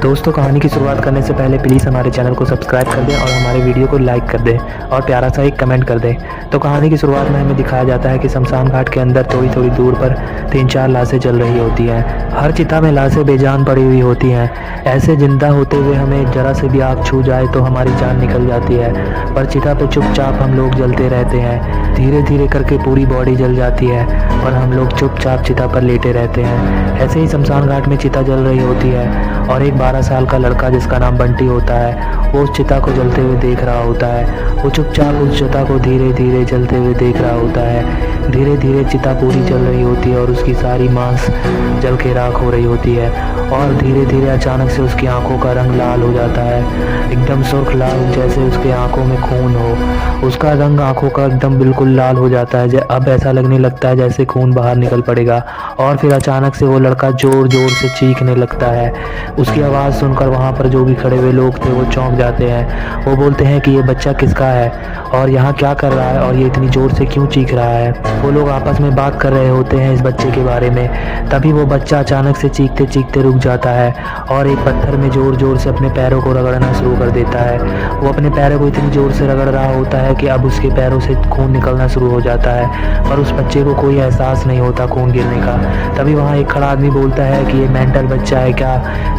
दोस्तों, कहानी की शुरुआत करने से पहले प्लीज़ हमारे चैनल को सब्सक्राइब कर दें और हमारे वीडियो को लाइक कर दें और प्यारा सा एक कमेंट कर दें। तो कहानी की शुरुआत में हमें दिखाया जाता है कि शमशान घाट के अंदर थोड़ी थोड़ी दूर पर 3-4 लाशें जल रही होती हैं। हर चिता में लाशें बेजान पड़ी हुई होती हैं। ऐसे जिंदा होते हुए हमें ज़रा से भी आग छू जाए तो हमारी जान निकल जाती है, पर चिता पे चुपचाप हम लोग जलते रहते हैं। धीरे धीरे करके पूरी बॉडी जल जाती है और हम लोग चुपचाप चिता पर लेटे रहते हैं। ऐसे ही शमशान घाट में चिता जल रही होती है और एक 12 साल का लड़का जिसका नाम बंटी होता है वो उस चिता को जलते हुए देख रहा होता है। वो चुपचाप उस चिता को धीरे धीरे जलते हुए देख रहा होता है। धीरे धीरे चिता पूरी जल रही होती है और उसकी सारी मांस जल के राख हो रही होती है और धीरे धीरे अचानक से उसकी आंखों का रंग लाल हो जाता है, एकदम सुर्ख लाल, जैसे उसके आंखों में खून हो। उसका रंग आंखों का एकदम बिल्कुल लाल हो जाता है। अब ऐसा लगने लगता है जैसे खून बाहर निकल पड़ेगा और फिर अचानक से वो लड़का जोर जोर से चीखने लगता है। उसकी आवाज़ सुनकर वहाँ पर जो भी खड़े हुए लोग थे वो चौंक जाते हैं। वो बोलते हैं कि ये बच्चा किसका है और यहाँ क्या कर रहा है और ये इतनी ज़ोर से क्यों चीख रहा है। वो लोग आपस में बात कर रहे होते हैं इस बच्चे के बारे में। तभी वो बच्चा अचानक से चीखते चीखते रुक जाता है और एक पत्थर में ज़ोर ज़ोर से अपने पैरों को रगड़ना शुरू कर देता है। वो अपने पैरों को इतनी ज़ोर से रगड़ रहा होता है कि अब उसके पैरों से खून निकलना शुरू हो जाता है, पर उस बच्चे को कोई एहसास नहीं होता खून गिरने का। तभी वहाँ एक खड़ा आदमी बोलता है कि ये मेंटल बच्चा है क्या,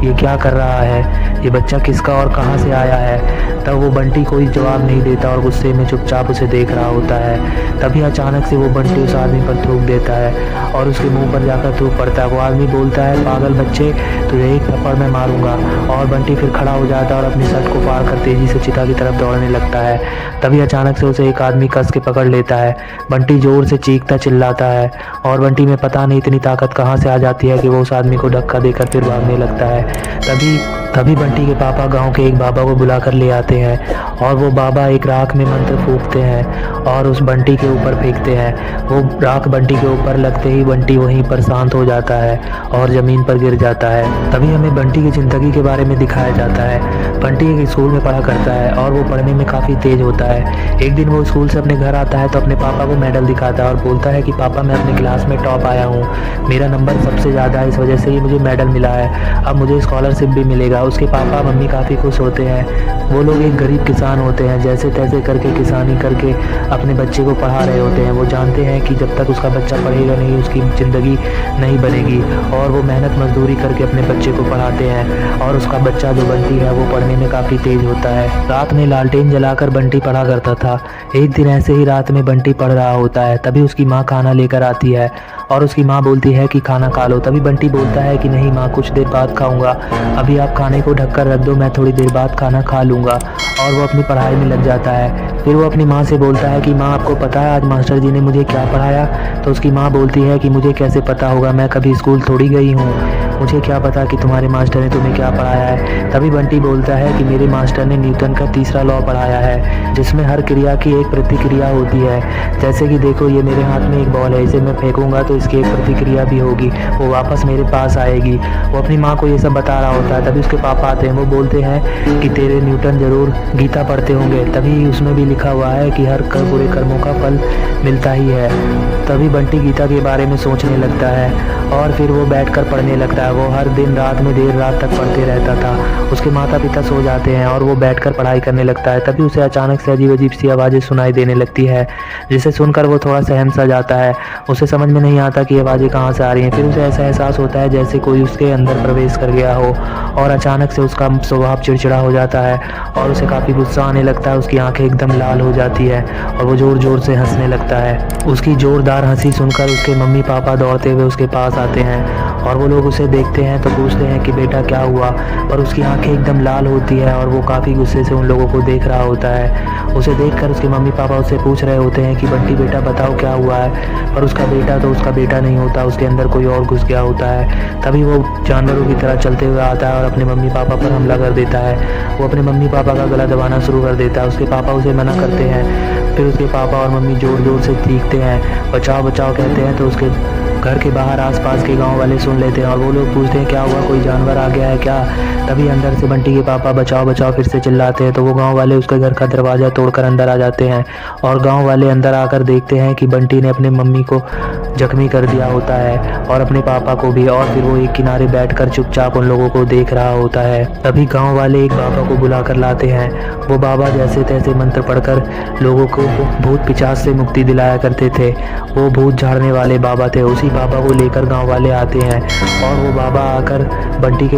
ये क्या कर रहा है, ये बच्चा किसका और कहाँ से आया है। तब वो बंटी कोई जवाब नहीं देता और गुस्से में चुपचाप उसे देख रहा होता है। तभी अचानक से वो बंटी उस आदमी पर थूक देता है और उसके मुंह पर जाकर थूक पड़ता है। वो आदमी बोलता है, पागल बच्चे, तुझे एक थप्पड़ मैं मारूंगा। और बंटी फिर खड़ा हो जाता है और अपनी शर्ट को फाड़ कर तेजी से चिता की तरफ दौड़ने लगता है। तभी अचानक से उसे एक आदमी कस के पकड़ लेता है। बंटी जोर से चीखता चिल्लाता है और बंटी में पता नहीं इतनी ताकत कहाँ से आ जाती है कि वो उस आदमी को धक्का देकर फिर भागने लगता है। तभी बंटी के पापा गांव के एक बाबा को बुलाकर ले आते हैं और वो बाबा एक राख में मंत्र फूंकते हैं और उस बंटी के ऊपर फेंकते हैं। वो राख बंटी के ऊपर लगते ही बंटी वहीं पर शांत हो जाता है और ज़मीन पर गिर जाता है। तभी हमें बंटी की ज़िंदगी के बारे में दिखाया जाता है। बंटी एक स्कूल में पढ़ा करता है और वो पढ़ने में काफ़ी तेज़ होता है। एक दिन वो स्कूल से अपने घर आता है तो अपने पापा को मेडल दिखाता है और बोलता है कि पापा, मैं अपने क्लास में टॉप आया हूँ, मेरा नंबर सबसे ज़्यादा है, इस वजह से ही मुझे मेडल मिला है, अब मुझे स्कॉलरशिप भी मिलेगा। उसके पापा मम्मी काफ़ी खुश होते हैं। वो लोग एक गरीब किसान होते हैं, जैसे तैसे करके किसानी करके अपने बच्चे को पढ़ा रहे होते हैं। वो जानते हैं कि जब तक उसका बच्चा पढ़ेगा नहीं उसकी ज़िंदगी नहीं बनेगी और वो मेहनत मजदूरी करके अपने बच्चे को पढ़ाते हैं और उसका बच्चा जो बंटी है वो पढ़ने में काफ़ी तेज़ होता है। रात में लालटेन जलाकर बंटी पढ़ा करता था। एक दिन ऐसे ही रात में बंटी पढ़ रहा होता है। तभी उसकी माँ खाना लेकर आती है और उसकी माँ बोलती है कि खाना खा लो। तभी बंटी बोलता है कि नहीं माँ, कुछ देर बाद खाऊंगा, अभी आप खाने को ढक कर रख दो, मैं थोड़ी देर बाद खाना खा लूँगा। और वो अपनी पढ़ाई में लग जाता है। फिर वो अपनी माँ से बोलता है कि माँ, आपको पता है आज मास्टर जी ने मुझे क्या पढ़ाया। तो उसकी माँ बोलती है कि मुझे कैसे पता होगा, मैं कभी स्कूल थोड़ी गई हूँ, मुझे क्या पता कि तुम्हारे मास्टर ने तुम्हें क्या पढ़ाया है। तभी बंटी बोलता है कि मेरे मास्टर ने न्यूटन का तीसरा लॉ पढ़ाया है, जिसमें हर क्रिया की एक प्रतिक्रिया होती है। जैसे कि देखो, ये मेरे हाथ में एक बॉल है, इसे मैं फेंकूंगा तो इसकी एक प्रतिक्रिया भी होगी, वो वापस मेरे पास आएगी। वो अपनी माँ को ये सब बता रहा होता है। तभी उसके पापा आते हैं। वो बोलते हैं कि तेरे न्यूटन ज़रूर गीता पढ़ते होंगे, तभी उसमें भी लिखा हुआ है कि हर बुरे कर्मों का फल मिलता ही है। तभी बंटी गीता के बारे में सोचने लगता है और फिर वो बैठकर पढ़ने लगता है। वो हर दिन रात में देर रात तक पढ़ते रहता था। उसके माता पिता सो जाते हैं और वो बैठकर पढ़ाई करने लगता है। तभी उसे अचानक से अजीब अजीब सी आवाज़ें सुनाई देने लगती है, जिसे सुनकर वो थोड़ा सहम सा जाता है। उसे समझ में नहीं आता कि ये आवाज़ें कहाँ से आ रही हैं। फिर उसे ऐसा एहसास होता है जैसे कोई उसके अंदर प्रवेश कर गया हो और अचानक से उसका स्वभाव चिड़चिड़ा हो जाता है और उसे काफ़ी गुस्सा आने लगता है। उसकी आंखें एकदम लाल हो जाती है और वो ज़ोर ज़ोर से हंसने लगता है। उसकी ज़ोरदार हंसी सुनकर उसके मम्मी पापा दौड़ते हुए उसके पास आते हैं और वो लोग उसे देखते हैं तो पूछते हैं कि बेटा क्या हुआ, पर उसकी आंखें एकदम लाल होती है और वो काफ़ी गुस्से से उन लोगों को देख रहा होता है। उसे देखकर उसके मम्मी पापा उससे पूछ रहे होते हैं कि बंटी बेटा बताओ क्या हुआ है, पर उसका बेटा तो उसका बेटा नहीं होता, उसके अंदर कोई और घुस गया होता है। तभी वो जानवरों की तरह चलते हुए आता है और अपने मम्मी पापा पर हमला कर देता है। वो अपने मम्मी पापा का गला दबाना शुरू कर देता है। उसके पापा उसे मना करते हैं। फिर उसके पापा और मम्मी जोर जोर से चीखते हैं, बचाओ बचाओ कहते हैं, तो उसके घर के बाहर आसपास के गांव वाले सुन लेते हैं और वो लोग पूछते हैं क्या हुआ, कोई जानवर आ गया है क्या। तभी अंदर से बंटी के पापा बचाओ बचाओ फिर से चिल्लाते हैं। तो वो गांव वाले उसके घर का दरवाज़ा तोड़कर अंदर आ जाते हैं और गांव वाले अंदर आकर देखते हैं कि बंटी ने अपने मम्मी को जख्मी कर दिया होता है और अपने पापा को भी। और फिर वो एक किनारे बैठकर चुपचाप उन लोगों को देख रहा होता है। तभी गांव वाले एक बाबा को बुला कर लाते हैं। वो बाबा जैसे तैसे मंत्र पढ़कर लोगों को भूत पिशाच से मुक्ति दिलाया करते थे। वो भूत झाड़ने वाले बाबा थे। उसी बाबा को लेकर गांव वाले आते हैं और वो बाबा आकर बंटी के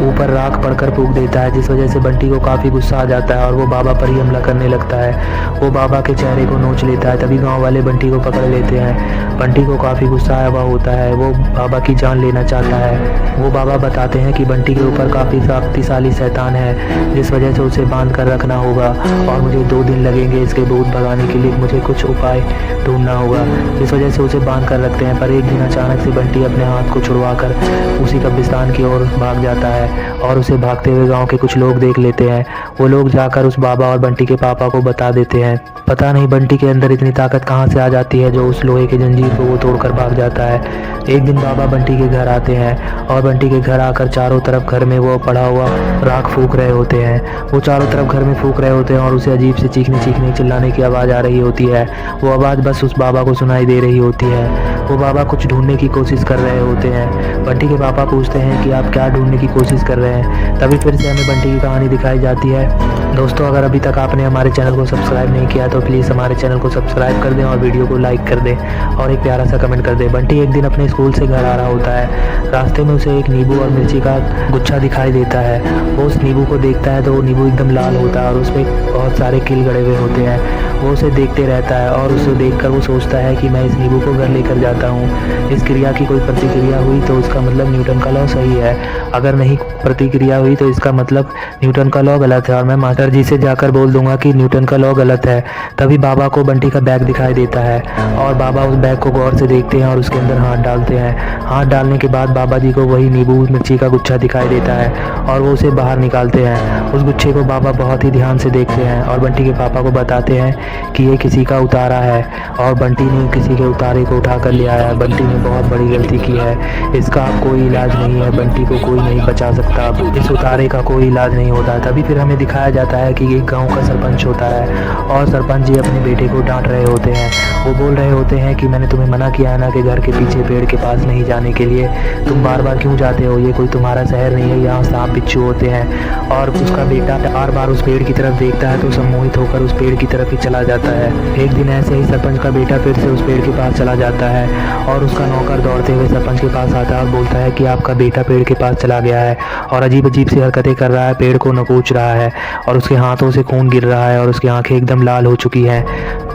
ऊपर राख पड़कर फूंक देता है, जिस वजह से बंटी को काफ़ी गुस्सा आ जाता है और वो बाबा पर ही हमला करने लगता है। वो बाबा के चेहरे को नोच लेता है। तभी गांव वाले बंटी को पकड़ लेते हैं। बंटी को काफ़ी गुस्सा आया हुआ होता है। वो बाबा की जान लेना चाहता है। वो बाबा बताते हैं कि बंटी के ऊपर काफ़ी शक्तिशाली शैतान है, जिस वजह से उसे बांध कर रखना होगा और मुझे 2 दिन लगेंगे इसके भूत भगाने के लिए। मुझे कुछ उपाय ढूंढना होगा। इस वजह से उसे बांध कर रखते हैं। पर एक दिन अचानक से बंटी अपने हाथ को छुड़वाकर उसी कब्रिस्तान की ओर भाग जाता है और उसे भागते हुए गांव के कुछ लोग देख लेते हैं। वो लोग जाकर उस बाबा और बंटी के पापा को बता देते हैं। पता नहीं बंटी के अंदर इतनी ताकत कहाँ से आ जाती है जो उस लोहे की जंजीर को वो तोड़कर भाग जाता है। एक दिन बाबा बंटी के घर आते हैं और बंटी के घर आकर चारों तरफ घर में वो पड़ा हुआ राख फूंक रहे होते हैं। वो चारों तरफ घर में फूंक रहे होते हैं और उसे अजीब से चीखने चिल्लाने की आवाज़ आ रही होती है। वो आवाज़ बस उस बाबा को सुनाई दे रही होती है। वो बाबा कुछ ढूंढने की कोशिश कर रहे होते हैं। बंटी के पापा पूछते हैं कि आप क्या ढूंढने की कोशिश कर रहे हैं। तभी फिर से हमें बंटी की कहानी दिखाई जाती है। दोस्तों, अगर अभी तक आपने हमारे चैनल को सब्सक्राइब नहीं किया तो प्लीज़ हमारे चैनल को सब्सक्राइब कर दें और वीडियो को लाइक कर दें और एक प्यारा सा कमेंट कर दें। बंटी एक दिन अपने स्कूल से घर आ रहा होता है। रास्ते में उसे एक नींबू और मिर्ची का गुच्छा दिखाई देता है। वो उस नींबू को देखता है तो वो नींबू एकदम लाल होता है और उसमें बहुत सारे कील गड़े हुए होते हैं। वो उसे देखते रहता है और उसे देखकर वो सोचता है कि मैं इस नींबू को घर लेकर जाता हूँ। इस क्रिया की कोई प्रतिक्रिया हुई तो उसका मतलब न्यूटन का लॉ सही है, अगर नहीं प्रतिक्रिया हुई तो इसका मतलब न्यूटन का लॉ गलत है और मैं मास्टर जी से जाकर बोल दूंगा कि न्यूटन का लॉ गलत है। तभी बाबा को बंटी का बैग दिखाई देता है और बाबा उस बैग को गौर से देखते हैं और उसके अंदर हाथ डालते हैं। हाथ डालने के बाद बाबा जी को वही नींबू मिर्ची का गुच्छा दिखाई देता है और वो उसे बाहर निकालते हैं। उस गुच्छे को बाबा बहुत ही ध्यान से देखते हैं और बंटी के पापा को बताते हैं कि ये किसी का उतारा है और बंटी ने किसी के उतारे को उठा कर ले आया है। बंटी ने बहुत बड़ी गलती की है, इसका अब कोई इलाज नहीं है, बंटी को कोई नहीं बचा सकता, इस उतारे का कोई इलाज नहीं होता। तभी फिर हमें दिखाया जाता है कि एक गांव का सरपंच होता है और सरपंच जी अपने बेटे को डांट रहे होते हैं। वो बोल रहे होते हैं कि मैंने तुम्हें मना किया है ना कि घर के पीछे पेड़ के पास नहीं जाने के लिए, तुम बार बार क्यों जाते हो, ये कोई तुम्हारा शहर नहीं है, यहाँ सांप बिच्छू होते हैं। और उसका बेटा बार बार उस पेड़ की तरफ देखता है तो सम्मोहित होकर उस पेड़ की तरफ ही चला जाता है। एक दिन ऐसे ही सरपंच का बेटा फिर से उस पेड़ के पास चला जाता है और उसका नौकर दौड़ते हुए सरपंच के पास आता है और बोलता है कि आपका बेटा पेड़ के पास चला गया है और अजीब अजीब सी हरकतें कर रहा है, पेड़ को नकोच रहा है और उसके हाथों से खून गिर रहा है और उसकी आंखें एकदम लाल हो चुकी हैं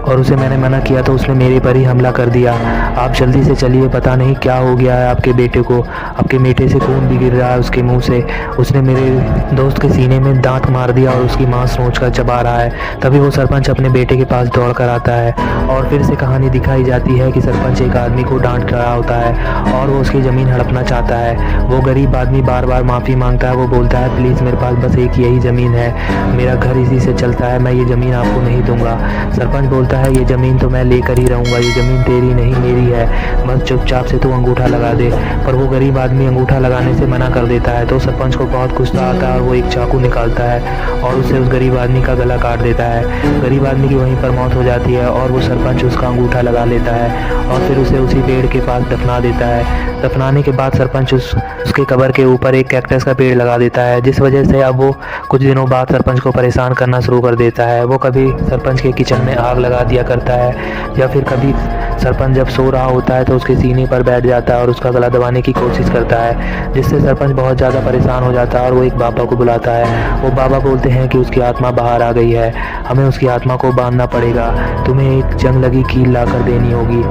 और उसे मैंने मना किया तो उसने मेरे पर ही हमला कर दिया। आप जल्दी से चलिए, पता नहीं क्या हो गया है आपके बेटे को, आपके बेटे से खून भी गिर रहा है उसके मुंह से, उसने मेरे दोस्त के सीने में दांत मार दिया और उसकी मांस नोच कर चबा रहा है। तभी वो सरपंच अपने बेटे के पास दौड़ कर आता है और फिर से कहानी दिखाई जाती है कि सरपंच एक आदमी को डांट रहा होता है और वो उसकी ज़मीन हड़पना चाहता है। वो गरीब आदमी बार बार माफ़ी मांगता है। वो बोलता है प्लीज़ मेरे पास बस एक यही ज़मीन है, मेरा घर इसी से चलता है, मैं ये ज़मीन आपको नहीं दूंगा। सरपंच बोलता है ये ज़मीन तो मैं लेकर ही रहूँगा, ये ज़मीन तेरी नहीं मेरी है, बस चुपचाप से तू अंगूठा लगा दे। पर वो गरीब आदमी अंगूठा लगाने से मना कर देता है तो सरपंच को बहुत गुस्सा आता है और वो एक चाकू निकालता है और उससे उस गरीब आदमी का गला काट देता है। गरीब आदमी की वहीं पर मौत हो जाती है और वो सरपंच उसका अंगूठा लगा लेता है और फिर उसे उसी पेड़ के पास दफना देता है। दफनाने के बाद सरपंच उसके कब्र के ऊपर एक कैक्टस का पेड़ लगा देता है, जिस वजह से अब वो कुछ दिनों बाद सरपंच को परेशान करना शुरू कर देता है। वो कभी सरपंच के किचन में आग लगा दिया करता है या फिर कभी सरपंच जब सो रहा होता है तो उसके सीने पर बैठ जाता है और उसका गला दबाने की कोशिश करता है, जिससे सरपंच बहुत ज़्यादा परेशान हो जाता है और वो एक बाबा को बुलाता है। वो बाबा बोलते हैं कि उसकी आत्मा बाहर आ गई है, हमें उसकी आत्मा को बांधना पड़ेगा, तुम्हें एक जंग लगी कील ला कर देनी होगी।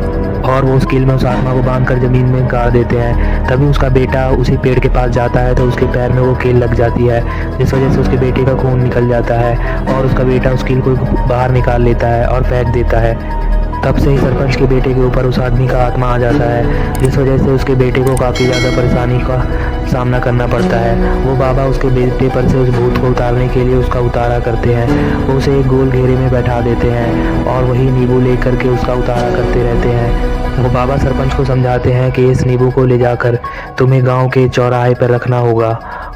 और वो उस कील में उस आत्मा को बांधकर ज़मीन में गाड़ देते हैं। तभी उसका बेटा उसी पेड़ के पास जाता है तो उसके पैर में वो कील लग जाती है, जिस वजह से उसके बेटे का खून निकल जाता है और उसका बेटा उस कील को बाहर निकाल लेता है और फेंक देता है। तब से ही सरपंच के बेटे के ऊपर उस आदमी का आत्मा आ जाता है, जिस वजह से उसके बेटे को काफ़ी ज़्यादा परेशानी का सामना करना पड़ता है। वो बाबा उसके बेटे पर से उस भूत को उतारने के लिए उसका उतारा करते हैं। वो उसे एक गोल घेरे में बैठा देते हैं और वही नींबू लेकर के उसका उतारा करते रहते हैं। वो बाबा सरपंच को समझाते हैं कि इस नींबू को ले जाकर तुम्हें गांव के चौराहे पर रखना होगा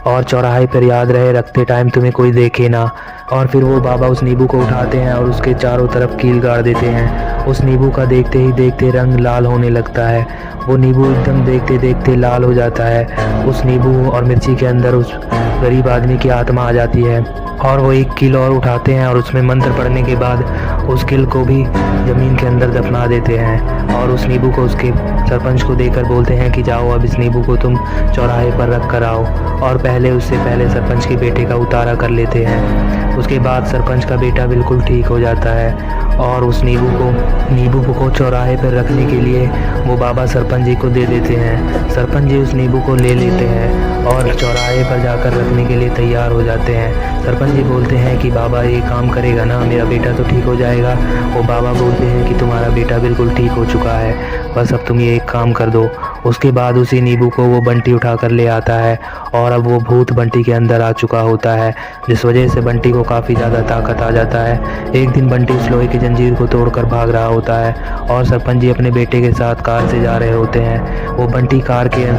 और चौराहे पर याद रहे रखते टाइम तुम्हें कोई देखे ना। और फिर वो बाबा उस नींबू को उठाते हैं और उसके चारों तरफ कील गाड़ देते हैं। उस नींबू का देखते ही देखते रंग लाल होने लगता है। वो नींबू एकदम देखते देखते लाल हो जाता है। उस नींबू और मिर्ची के अंदर उस गरीब आदमी की आत्मा आ जाती है और वो एक कील और उठाते हैं और उसमें मंत्र पढ़ने के बाद उस कील को भी ज़मीन के अंदर दफना देते हैं और उस नींबू को उसके सरपंच को देकर बोलते हैं कि जाओ अब इस नींबू को तुम चौराहे पर रख कर आओ। और उससे पहले सरपंच के बेटे का उतारा कर लेते हैं। उसके बाद सरपंच का बेटा बिल्कुल ठीक हो जाता है और उस नींबू को चौराहे पर रखने के लिए वो बाबा सरपंच जी को दे देते हैं। सरपंच जी उस नींबू को ले लेते हैं और चौराहे पर जाकर रखने के लिए तैयार हो जाते हैं। सरपंच जी बोलते हैं कि बाबा ये काम करेगा ना, मेरा बेटा तो ठीक हो जाएगा। वो बाबा बोलते हैं कि तुम्हारा बेटा बिल्कुल ठीक हो चुका है, बस अब तुम ये एक काम कर दो। उसके बाद उसी नींबू को वो बंटी उठा कर ले आता है और अब वो भूत बंटी के अंदर आ चुका होता है, जिस वजह से बंटी को काफ़ी ज़्यादा ताकत आ जाता है। एक दिन बंटी उस लोहे की जंजीर को तोड़कर भाग रहा होता है और सरपंच जी अपने बेटे के साथ कार से जा रहे होते हैं। वो बंटी कार के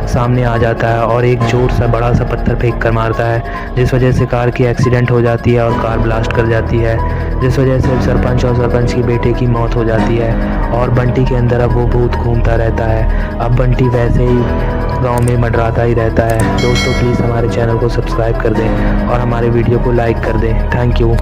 सामने आ जाता है और एक जोर सा बड़ा सा पत्थर फेंक कर मारता है, जिस वजह से कार की एक्सीडेंट हो जाती है और कार ब्लास्ट कर जाती है, जिस वजह से सरपंच और सरपंच की बेटे की मौत हो जाती है और बंटी के अंदर अब वो भूत घूमता रहता है। अब बंटी वैसे ही गांव में मंडराता ही रहता है। दोस्तों प्लीज़ हमारे चैनल को सब्सक्राइब कर दें और हमारे वीडियो को लाइक कर दें। Thank you.